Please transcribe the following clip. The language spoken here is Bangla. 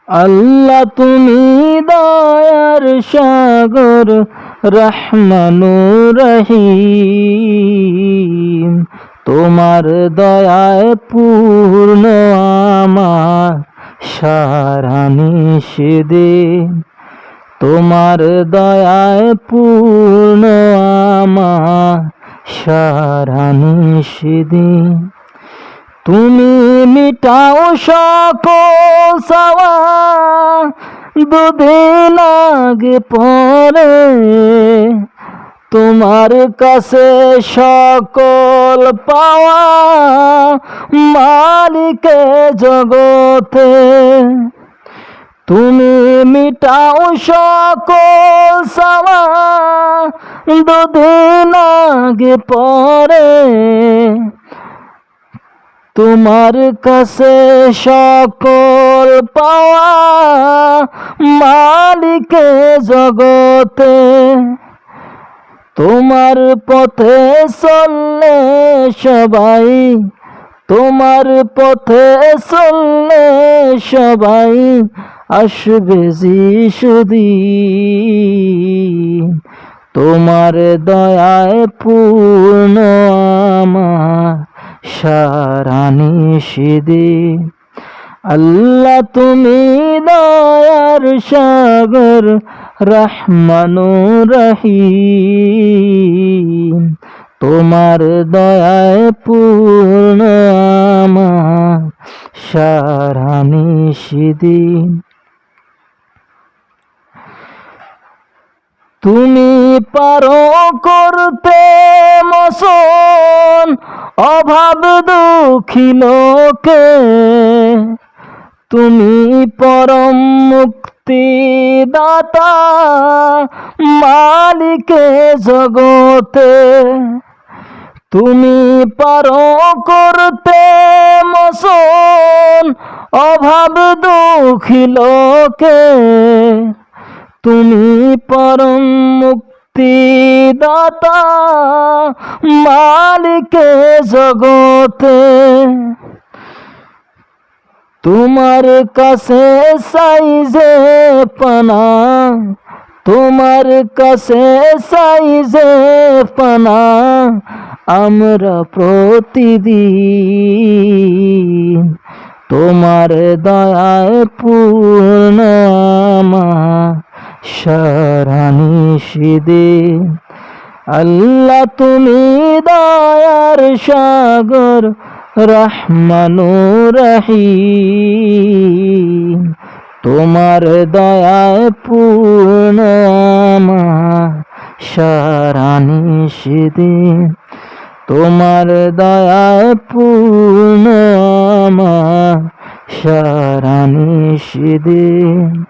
আল্লাহ তুমি দয়ার সাগর, রহমানুর রহিম। তোমার দয়ায় পূর্ণ আমার সারা নিষেদিন। তোমার দয়ায় পূর্ণ আমার সারা নিষেদিন। তুমি মিটাও সকল চাওয়া, দুদিন আগে পরে তোমার কাছে সকল পাওয়া, মালিকে জগতে। তুমি মিটাও সকল চাওয়া, দুদিন আগে পরে তোমার কাছে সকল পাওয়া, মালিকে জগতে। তোমার পথে চললে সবাই, তোমার পথে চললে সবাই আসবে যিশুদিন। তোমার দয়ায় পূর্ণ আমার সারা নিষেদিন। আল্লাহ তুমি দয়ার সাগর, রহমানুর রহিম। তোমার দয়ায় পূর্ণ আমার সারা নিষেদিন। তুমি পারো করতে মোচন অভাব দুঃখী লোকে। তুমি পরম মুক্তি দাতা, মালিকে জগতে। তুমি পারো করতে মোচন অভাব দুঃখী লোকে। তুমি পরম মুক্তি দাতা, মালিকে জগতে। তোমার কাছে চাই যে পানা, তোমার কাছে চাই যে পানা আমরা প্রতিদিন। তোমার দয়ায় পূর্ণ আমার সারা নিষেদিন। আল্লাহ তুমি দয়ার সাগর, রহমানুর রহিম। তোমার দয়ায় পূর্ণ আমার সারা নিষেদিন। তোমার দয়ায় পূর্ণ আমার সারা নিষেদিন।